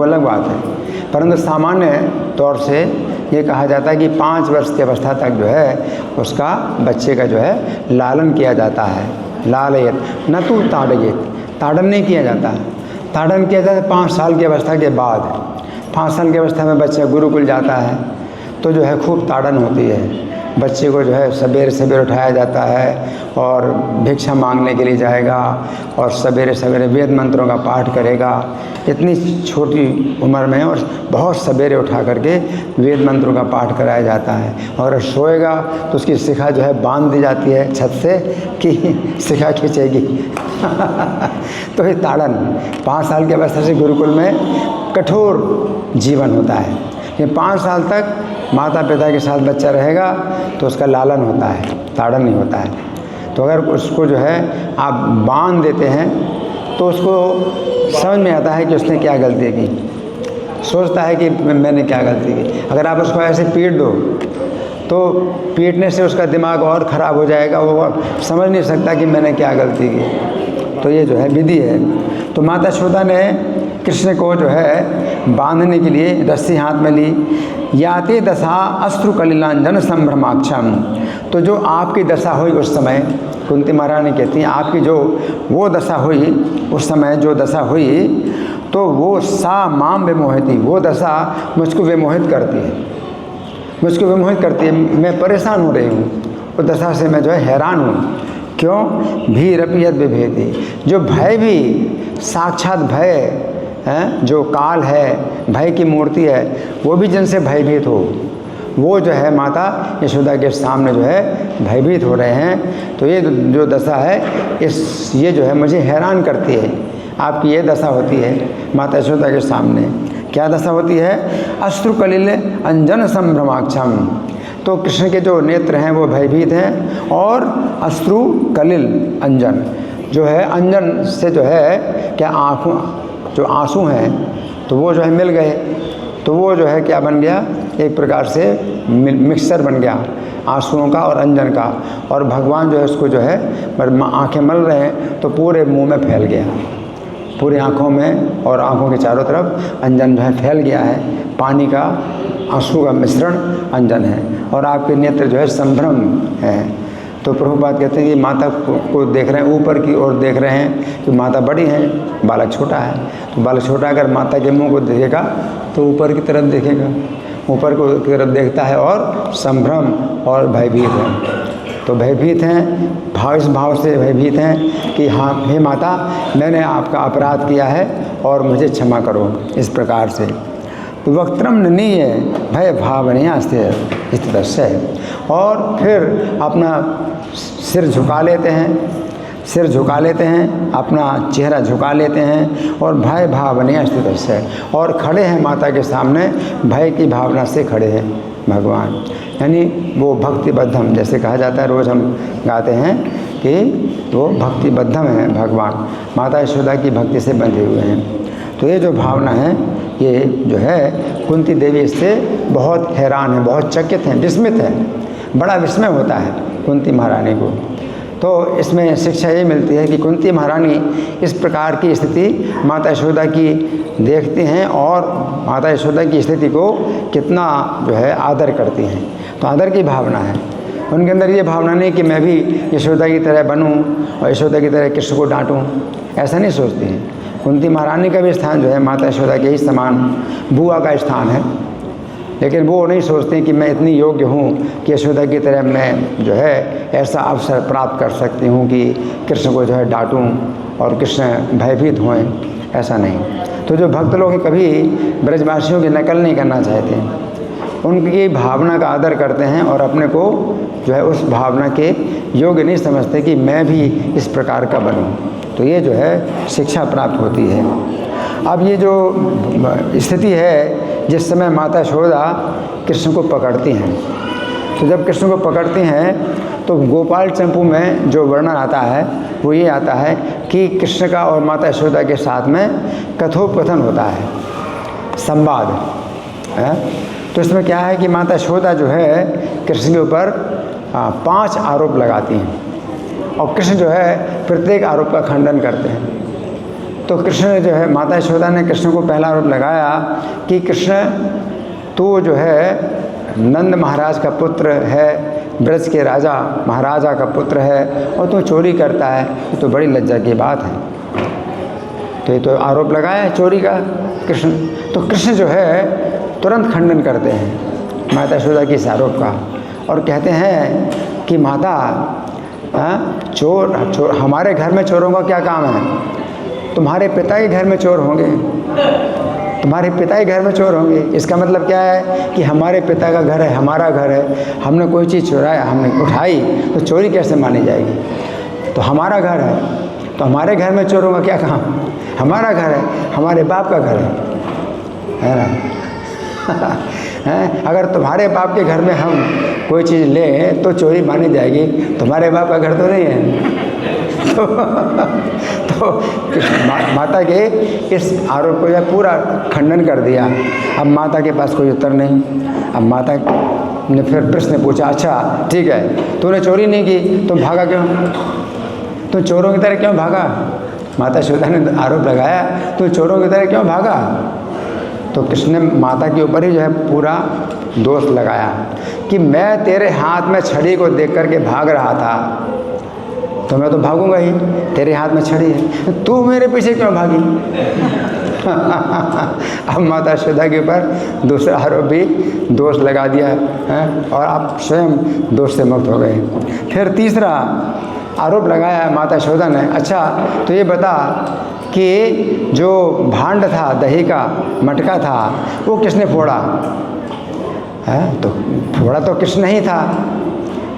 वो अलग बात है। परंतु सामान्य तौर से ये कहा जाता है कि 5 वर्ष की अवस्था तक जो है उसका बच्चे का जो है लालन किया जाता है। लालयत न तो ताड़यत, ताड़न नहीं किया जाता। ताड़न किया जाता है 5 साल की अवस्था के बाद। 5 साल की अवस्था में बच्चा गुरुकुल जाता है तो जो है खूब ताड़न होती है। बच्चे को जो है सवेरे सवेरे उठाया जाता है और भिक्षा मांगने के लिए जाएगा और सवेरे सवेरे वेद मंत्रों का पाठ करेगा। इतनी छोटी उम्र में और बहुत सवेरे उठा करके वेद मंत्रों का पाठ कराया जाता है। और सोएगा तो उसकी शिखा जो है बांध दी जाती है छत से कि शिखा खींचेगी। तो ये ताड़न 5 साल की अवस्था से गुरुकुल में कठोर जीवन होता है। ये 5 साल तक माता पिता के साथ बच्चा रहेगा तो उसका लालन होता है, ताड़न नहीं होता है। तो अगर उसको जो है आप बांध देते हैं तो उसको समझ में आता है कि उसने क्या गलती की, सोचता है कि मैंने क्या गलती की। अगर आप उसको ऐसे पीट दो तो पीटने से उसका दिमाग और ख़राब हो जाएगा, वो समझ नहीं सकता कि मैंने क्या गलती की। तो ये जो है विधि है। तो माता यशोदा ने कृष्ण को जो है बांधने के लिए रस्सी हाथ में ली। याते दशा अश्रु कलिलांजन संभ्रमाक्षम, तो जो आपकी दशा हुई उस समय, कुंती महारानी कहती हैं आपकी जो वो दशा हुई उस समय, जो दशा हुई तो वो सा माम विमोहिती, वो दशा मुझको विमोहित करती है, मुझको विमोहित करती है। मैं परेशान हो रही हूँ, वो दशा से मैं जो है हैरान हूँ। क्यों? भीरपियत विभेदी, जो भय भी साक्षात भय है, जो काल है, भय की मूर्ति है, वो भी जिनसे भयभीत हो, वो जो है माता यशोदा के सामने जो है भयभीत हो रहे हैं। तो ये जो दशा है ये जो है मुझे हैरान करती है। आपकी ये दशा होती है माता यशोदा के सामने। क्या दशा होती है? अश्रु कलिल अंजन संभ्रमाक्षम, तो कृष्ण के जो नेत्र हैं वो भयभीत हैं और अश्रु कलिल अंजन जो है, अंजन से जो है क्या आँखों जो आंसू हैं तो वो जो है मिल गए, तो वो जो है क्या बन गया, एक प्रकार से मिक्सचर बन गया आंसुओं का और अंजन का। और भगवान जो है उसको जो है आंखें मल रहे हैं तो पूरे मुंह में फैल गया, पूरी आँखों में और आँखों के चारों तरफ अंजन जो है फैल गया है। पानी का आंसू का मिश्रण अंजन है और आपके नेत्र जो है संभ्रम है। तो प्रभुपाद कहते हैं कि माता को देख रहे हैं, ऊपर की ओर देख रहे हैं कि माता बड़ी है, बालक छोटा है। तो बालक छोटा अगर माता के मुंह को देखेगा तो ऊपर की तरफ देखेगा, ऊपर की तरफ देखता है और संभ्रम और भयभीत है। तो भयभीत हैं, भाव इस भाव से भयभीत हैं कि हाँ हे माता, मैंने आपका अपराध किया है और मुझे क्षमा करो, इस प्रकार से। वक्त्रम ननीय भय भावनीय स्थित, और फिर अपना सिर झुका लेते हैं, सिर झुका लेते हैं, अपना चेहरा झुका लेते हैं और भय भावनीय स्थित, और खड़े हैं माता के सामने, भय की भावना से खड़े हैं भगवान। यानी वो भक्तिबद्धम, जैसे कहा जाता है, रोज़ हम गाते हैं कि वो भक्तिबद्धम है भगवान, माता यशोदा की भक्ति से बंधे हुए हैं। तो ये जो भावना है, ये जो है कुंती देवी इससे बहुत हैरान है, बहुत चकित हैं, विस्मित है, बड़ा विस्मय होता है कुंती महारानी को। तो इसमें शिक्षा ये मिलती है कि कुंती महारानी इस प्रकार की स्थिति माता यशोदा की देखती हैं और माता यशोदा की स्थिति को कितना जो है आदर करती हैं। तो आदर की भावना है उनके अंदर, ये भावना नहीं कि मैं भी यशोदा की तरह बनूं और यशोदा की तरह कृष्ण को डांटूं, ऐसा नहीं सोचती हैं। कुंती महारानी का भी स्थान जो है माता यशोदा के ही समान बुआ का स्थान है, लेकिन वो नहीं सोचते कि मैं इतनी योग्य हूँ कि यशोदा की तरह मैं जो है ऐसा अवसर प्राप्त कर सकती हूँ कि कृष्ण को जो है डांटूँ और कृष्ण भयभीत हों, ऐसा नहीं। तो जो भक्त लोग हैं कभी ब्रजवासियों की नकल नहीं करना चाहते, उनकी भावना का आदर करते हैं और अपने को जो है उस भावना के योग्य नहीं समझते कि मैं भी इस प्रकार का बनूं। तो ये जो है शिक्षा प्राप्त होती है। अब ये जो स्थिति है जिस समय माता यशोदा कृष्ण को पकड़ती हैं, तो जब कृष्ण को पकड़ती हैं तो गोपाल चंपू में जो वर्णन आता है वो ये आता है कि कृष्ण का और माता यशोदा के साथ में कथोपकथन होता है, संवाद है। तो इसमें क्या है कि माता यशोदा जो है कृष्ण के ऊपर 5 आरोप लगाती हैं और कृष्ण जो है प्रत्येक आरोप का खंडन करते हैं। तो कृष्ण ने जो है, माता यशोदा ने कृष्ण को पहला आरोप लगाया कि कृष्ण तू जो है नंद महाराज का पुत्र है, ब्रज के राजा महाराजा का पुत्र है, और तू चोरी करता है, ये तो बड़ी लज्जा की बात है। तो ये तो आरोप लगाया है चोरी का कृष्ण। तो कृष्ण जो है तुरंत खंडन करते हैं माता यशोदा के इस आरोप का, और कहते हैं कि माता चोर हमारे घर में चोरों का क्या काम है? तुम्हारे पिता के घर में चोर होंगे, तुम्हारे पिता के घर में चोर होंगे। इसका मतलब क्या है कि हमारे पिता का घर है, हमारा घर है, हमने कोई चीज़ चुराया, हमने उठाई, तो चोरी कैसे मानी जाएगी? तो हमारा घर है, तो हमारे घर में चोरों का क्या काम? हमारा घर है, हमारे बाप का घर है ना? हैं? अगर तुम्हारे बाप के घर में हम कोई चीज़ लें तो चोरी मानी जाएगी, तुम्हारे बाप का घर तो नहीं है। तो माता के इस आरोप को यह पूरा खंडन कर दिया। अब माता के पास कोई उत्तर नहीं। अब माता ने फिर प्रश्न पूछा, अच्छा ठीक है, तूने चोरी नहीं की, तुम भागा क्यों? तुम चोरों की तरह क्यों भागा? माता यशोदा ने आरोप लगाया, तू चोरों की तरह क्यों भागा? तो कृष्ण ने माता के ऊपर ही जो है पूरा दोष लगाया कि मैं तेरे हाथ में छड़ी को देख करके भाग रहा था, तो मैं तो भागूंगा ही, तेरे हाथ में छड़ी है, तू मेरे पीछे क्यों भागी? अब माता यशोदा के ऊपर दूसरा आरोप भी दोष लगा दिया है, और आप स्वयं दोष से मुक्त हो गए। फिर तीसरा आरोप लगाया माता यशोदा ने, अच्छा तो ये बता कि जो भांड था, दही का मटका था, वो किसने फोड़ा? है तो फोड़ा तो कृष्ण ही था,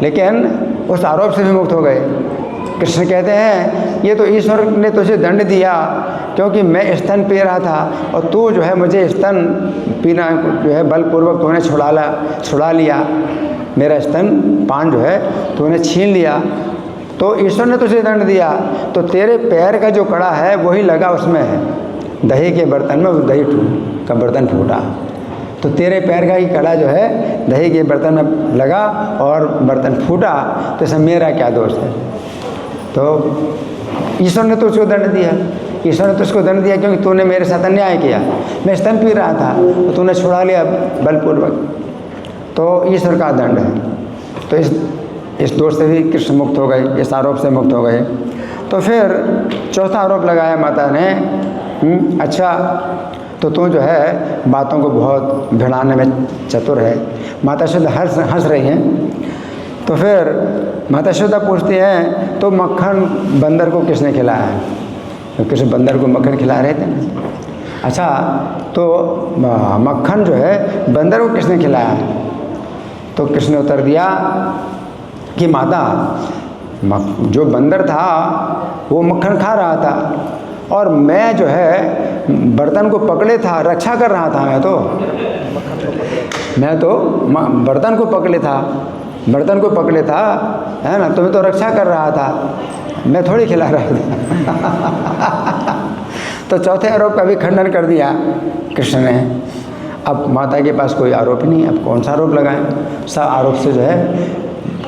लेकिन उस आरोप से भी मुक्त हो गए। कृष्ण कहते हैं ये तो ईश्वर ने तुझे दंड दिया क्योंकि मैं स्तन पी रहा था, और तू जो है मुझे स्तन पीना जो है बलपूर्वक तूने छुड़ा लिया, मेरा स्तन पान जो है तूने छीन लिया, तो ईश्वर ने तुझे दंड दिया। तो तेरे पैर का जो कड़ा है वही लगा उसमें है, दही के बर्तन में, उस दही का बर्तन फूटा, तो तेरे पैर का ही कड़ा जो है दही के बर्तन में लगा और बर्तन फूटा, तो इसमें मेरा क्या दोष है? तो ईश्वर ने तुझको दंड दिया, ईश्वर ने तुझको दंड दिया क्योंकि तूने मेरे साथ अन्याय किया। मैं स्तन पी रहा था तो तूने छुड़ा लिया बलपूर्वक, तो ईश्वर का दंड है। तो इस दोष से भी कृष्ण मुक्त हो गए, इस आरोप से मुक्त हो गए। तो फिर चौथा आरोप लगाया माता ने, अच्छा तो तू जो है बातों को बहुत भिड़ाने में चतुर है। माता यशोदा हंस रही हैं। तो फिर माता यशोदा पूछती हैं, तो मक्खन बंदर को किसने खिलाया है? तो कृष्ण बंदर को मक्खन खिला रहे थे ना। अच्छा तो मक्खन जो है बंदर को किसने खिलाया है? तो कृष्ण ने उत्तर दिया कि माता, जो बंदर था वो मक्खन खा रहा था, और मैं जो है बर्तन को पकड़े था, रक्षा कर रहा था। मैं तो बर्तन को पकड़े था, है ना, तो मैं तो रक्षा कर रहा था, मैं थोड़ी खिला रहा था। तो चौथे आरोप का भी खंडन कर दिया कृष्ण ने। अब माता के पास कोई आरोप ही नहीं, अब कौन सा आरोप लगाएं? सब आरोप से जो है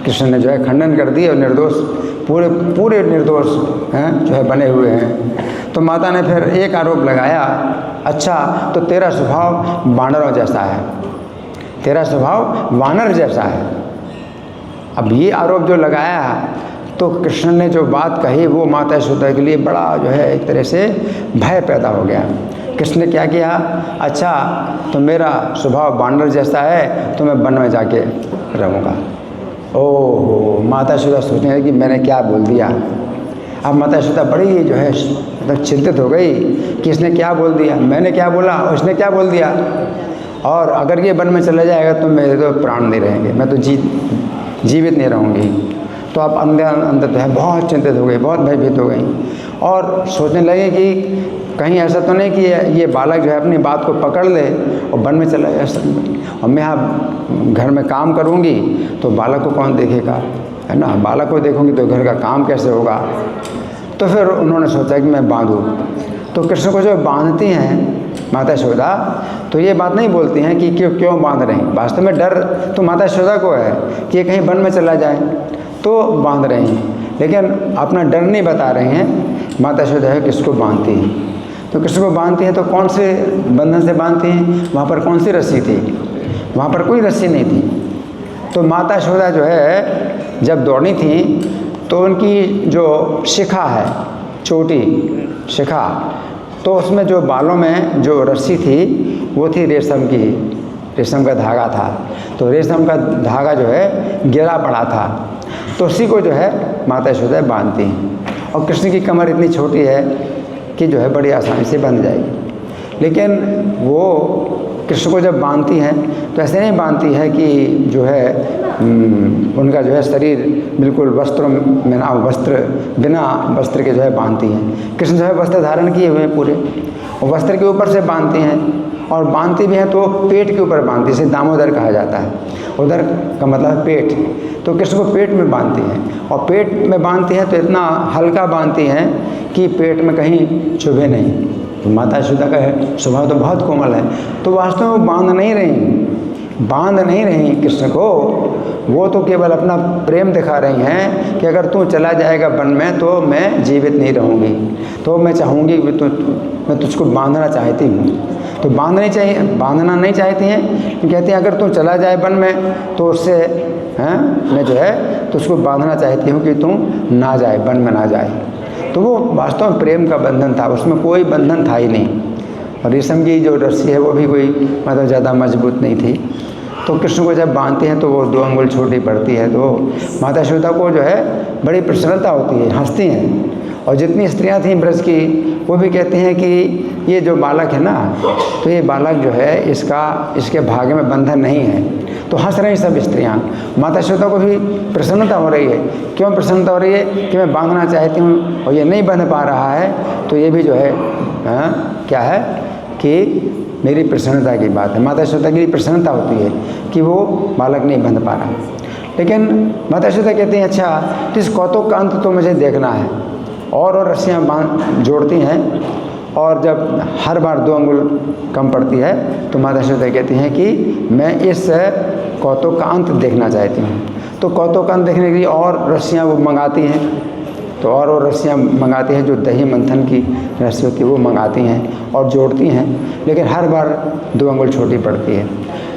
कृष्ण ने जो है खंडन कर दिया, और निर्दोष पूरे निर्दोष हैं जो है बने हुए हैं। तो माता ने फिर एक आरोप लगाया, अच्छा तो तेरा स्वभाव वानरों जैसा है, तेरा स्वभाव वानर जैसा है। अब ये आरोप जो लगाया, तो कृष्ण ने जो बात कही वो माता यशोदा के लिए बड़ा जो है एक तरह से भय पैदा हो गया। कृष्ण ने क्या किया, अच्छा तो मेरा स्वभाव वानर जैसा है, तो मैं वन में जाके रहूँगा। ओहो, माता यशोदा सोचने लगी कि मैंने क्या बोल दिया। अब माता यशोदा बड़ी जो है मतलब चिंतित हो गई कि इसने क्या बोल दिया, मैंने क्या बोला और इसने क्या बोल दिया, और अगर ये वन में चला जाएगा तो मेरे तो प्राण नहीं रहेंगे, मैं तो जीवित नहीं रहूँगी। तो आप अंदर तो है बहुत चिंतित हो गई, बहुत भयभीत हो गई, और सोचने लगे कि कहीं ऐसा तो नहीं कि ये बालक जो है अपनी बात को पकड़ ले और वन में चला जाए, और मैं यहाँ घर में काम करूँगी तो बालक को कौन देखेगा, है ना, बालक को देखूँगी तो घर का काम कैसे होगा। तो फिर उन्होंने सोचा कि मैं बांधूँ। तो कृष्ण को जो बांधती हैं माता यशोदा, तो ये बात नहीं बोलती हैं कि क्यों बांध रही हैं। वास्तव में डर तो माता यशोदा को है कि ये कहीं वन में चला जाए, तो बांध रही हैं, लेकिन अपना डर नहीं बता रही हैं। माता यशोदा है किसको बांधती हैं। तो कृष्ण को बांधती हैं तो कौन से बंधन से बांधती हैं? वहाँ पर कौन सी रस्सी थी? वहाँ पर कोई रस्सी नहीं थी। तो माता यशोदा जो है जब दौड़नी थी तो उनकी जो शिखा है, चोटी शिखा, तो उसमें जो बालों में जो रस्सी थी वो थी रेशम की, रेशम का धागा था। तो रेशम का धागा जो है गिरा पड़ा था, तो उसी को जो है माता यशोदा बांधती हैं। और कृष्ण की कमर इतनी छोटी है कि जो है बड़ी आसानी से बंध जाएगी। लेकिन वो कृष्ण को जब बांधती हैं तो ऐसे नहीं बांधती है कि जो है उनका जो है शरीर बिल्कुल वस्त्रों में ना, वस्त्र बिना वस्त्र के जो है बांधती हैं। कृष्ण जो है वस्त्र धारण किए हुए हैं पूरे, और वस्त्र के ऊपर से बांधती हैं। और बांधती भी हैं तो पेट के ऊपर बांधती, इसे दामोदर कहा जाता है। उधर का मतलब पेट, तो कृष्ण को पेट में बांधती हैं। और पेट में बांधती हैं तो इतना हल्का बांधती हैं कि पेट में कहीं चुभे नहीं। तो माता यशोदा का स्वभाव तो बहुत कोमल है, तो वास्तव में बांध नहीं रही कृष्ण को, वो तो केवल अपना प्रेम दिखा रही हैं कि अगर तू चला जाएगा वन में तो मैं जीवित नहीं रहूँगी, तो मैं चाहूँगी कि मैं तुझको बांधना चाहती हूँ। तो बांधना नहीं चाहती हैं, कहती हैं अगर तू चला जाए वन में तो उससे मैं जो है तुझको बांधना चाहती हूँ कि तू ना जाए, वन में ना जाए। तो वो वास्तव में प्रेम का बंधन था, उसमें कोई बंधन था ही नहीं। और रेशम की जो रस्सी है वो भी कोई मतलब ज़्यादा मजबूत नहीं थी। तो कृष्ण को जब बांधते हैं तो वो 2 अंगुल छोटी पड़ती है, तो माता यशोदा को जो है बड़ी प्रसन्नता होती है, हंसती हैं। और जितनी स्त्रियां थीं ब्रज की वो भी कहती हैं कि ये जो बालक है ना, तो ये बालक जो है इसके भाग्य में बंधन नहीं है। तो हंस रही सब स्त्रियां। माता यशोदा को भी प्रसन्नता हो रही है। क्यों प्रसन्नता हो रही है? कि मैं बांधना चाहती हूँ और ये नहीं बंध पा रहा है, तो ये भी जो है क्या है कि मेरी प्रसन्नता की बात है। माता यशोदा की प्रसन्नता होती है कि वो बालक नहीं बंध पा रहा। लेकिन माता यशोदा कहती हैं अच्छा, तो इस कौतुक का अंत तो मुझे देखना है। और रस्सियाँ जोड़ती हैं, और जब हर बार 2 अंगुल कम पड़ती है तो माता यशोदा कहती हैं कि मैं इस कौतुक का अंत देखना चाहती हूँ। तो कौतुक का अंत देखने के लिए और रस्सियाँ वो मंगाती हैं, तो और रस्सियाँ मंगाती हैं, जो दही मंथन की रस्सी होती है वो मंगाती हैं और जोड़ती हैं, लेकिन हर बार 2 अंगुल छोटी पड़ती है।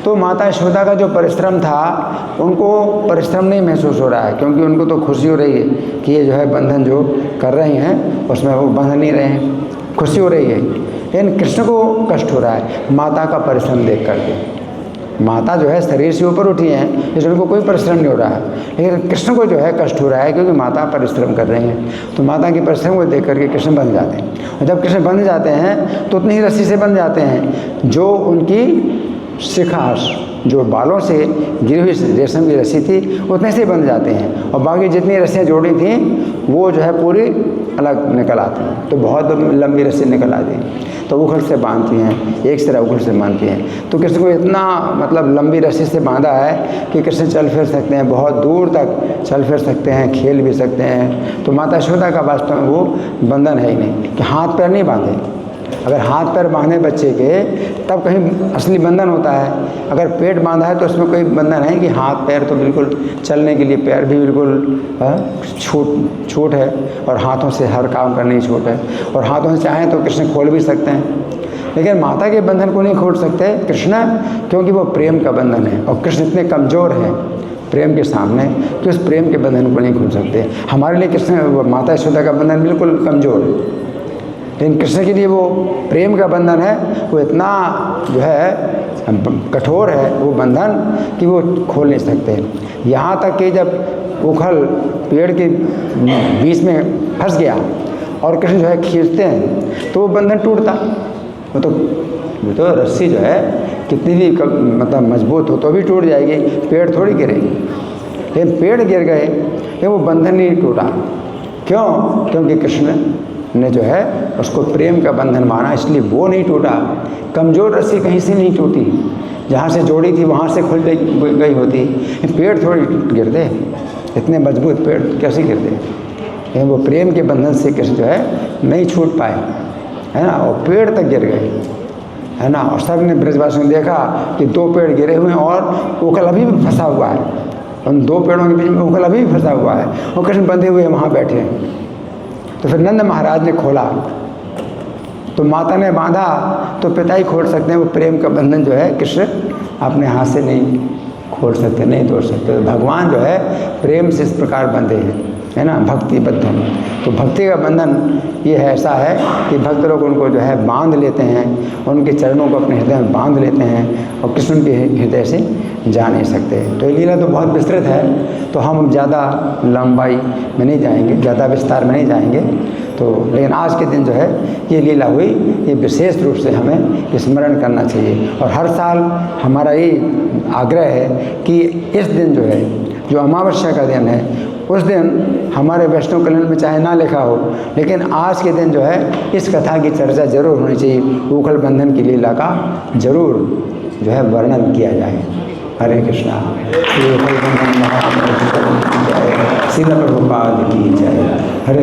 तो माता यशोदा का जो परिश्रम था, उनको परिश्रम नहीं महसूस हो रहा है, क्योंकि उनको तो खुशी हो रही है कि ये जो है बंधन जो कर रही हैं उसमें वो बंध नहीं रहे हैं, खुशी हो रही है। लेकिन कृष्ण को कष्ट हो रहा है माता का परिश्रम देख करके। माता जो है शरीर से ऊपर उठी हैं, इसलिए उनको कोई परिश्रम नहीं हो रहा है, लेकिन कृष्ण को जो है कष्ट हो रहा है क्योंकि माता परिश्रम कर रही हैं। तो माता के परिश्रम को देख करके कृष्ण बंध जाते हैं। और जब कृष्ण बंध जाते हैं तो उतनी ही रस्सी से बंध जाते हैं जो उनकी शिखा, जो बालों से गिरी हुई रेशम की रस्सी थी उतने से बंध जाते हैं। और बाकी जितनी रस्सियाँ जोड़ी थी वो जो है पूरी अलग निकल आती हैं। तो बहुत लंबी रस्सी निकल आती है, तो उखल से बांधती हैं, एक सिरा उखल से बांधती हैं। तो कृष्ण को इतना मतलब लंबी रस्सी से बांधा है कि कृष्ण चल फिर सकते हैं, बहुत दूर तक चल फिर सकते हैं, खेल भी सकते हैं। तो माता यशोदा का वास्तव में वो बंधन है ही नहीं कि हाथ पैर नहीं बांधे। अगर हाथ पैर बांधे बच्चे के तब कहीं असली बंधन होता है। अगर पेट बांधा है तो उसमें कोई बंधन है कि हाथ पैर तो बिल्कुल चलने के लिए पैर भी बिल्कुल छूट है, और हाथों से हर काम करने की छूट है। और हाथों से चाहें तो कृष्ण खोल भी सकते हैं, लेकिन माता के बंधन को नहीं खोल सकते कृष्ण, क्योंकि वो प्रेम का बंधन है। और कृष्ण इतने कमज़ोर हैं प्रेम के सामने कि उस प्रेम के बंधन को नहीं खोल सकते। हमारे लिए कृष्ण माता यशोदा का बंधन बिल्कुल कमज़ोर है, लेकिन कृष्ण के लिए वो प्रेम का बंधन है, वो इतना जो है कठोर है वो बंधन कि वो खोल नहीं सकते। यहाँ तक कि जब उखल पेड़ के बीच में फंस गया और कृष्ण जो है खींचते हैं तो वो बंधन टूटता। वो तो रस्सी जो है कितनी भी मतलब मजबूत हो तो भी टूट जाएगी, पेड़ थोड़ी गिरेगी। लेकिन पेड़ गिर गए, लेकिन वो बंधन नहीं टूटा। क्यों? क्योंकि कृष्ण ने जो है उसको प्रेम का बंधन माना, इसलिए वो नहीं टूटा। कमज़ोर रस्सी कहीं से नहीं टूटी, जहाँ से जोड़ी थी वहाँ से खुल गई होती। पेड़ थोड़ी गिरते, इतने मजबूत पेड़ कैसे गिरते? लेकिन वो प्रेम के बंधन से कृष्ण जो है नहीं छूट पाए, है ना, और पेड़ तक गिर गए, है ना। और सब ने ब्रजवासियों ने देखा कि 2 पेड़ गिरे हुए हैं और उखल अभी भी फंसा हुआ है, उन 2 पेड़ों के बीच में उखल अभी भी फंसा हुआ है, और कृष्ण बंधे हुए वहाँ बैठे हैं। तो फिर नंद महाराज ने खोला तो माता ने बांधा तो पिता ही खोल सकते हैं। वो प्रेम का बंधन जो है कृष्ण अपने हाथ से नहीं खोल सकते, नहीं तोड़ सकते। तो भगवान जो है प्रेम से इस प्रकार बंधे हैं, है ना, भक्ति बंधन। तो भक्ति का बंधन ये ऐसा है कि भक्त लोग उनको जो है बांध लेते हैं, उनके चरणों को अपने हृदय में बांध लेते हैं और कृष्ण के हृदय से जा नहीं सकते। तो ये लीला तो बहुत विस्तृत है, तो हम ज़्यादा लंबाई में नहीं जाएंगे, ज़्यादा विस्तार में नहीं जाएंगे। तो लेकिन आज के दिन जो है ये लीला हुई, ये विशेष रूप से हमें स्मरण करना चाहिए। और हर साल हमारा ये आग्रह है कि इस दिन जो है, जो अमावस्या का दिन है, उस दिन हमारे वैष्णव कल्याण में चाहे ना लिखा हो, लेकिन आज के दिन जो है इस कथा की चर्चा जरूर होनी चाहिए। उखल बंधन की लीला का जरूर जो है वर्णन किया जाए। हरे कृष्णा। श्री उखल बंधन महाप्रभु की जय, श्रील प्रभुपाद की जय। हरे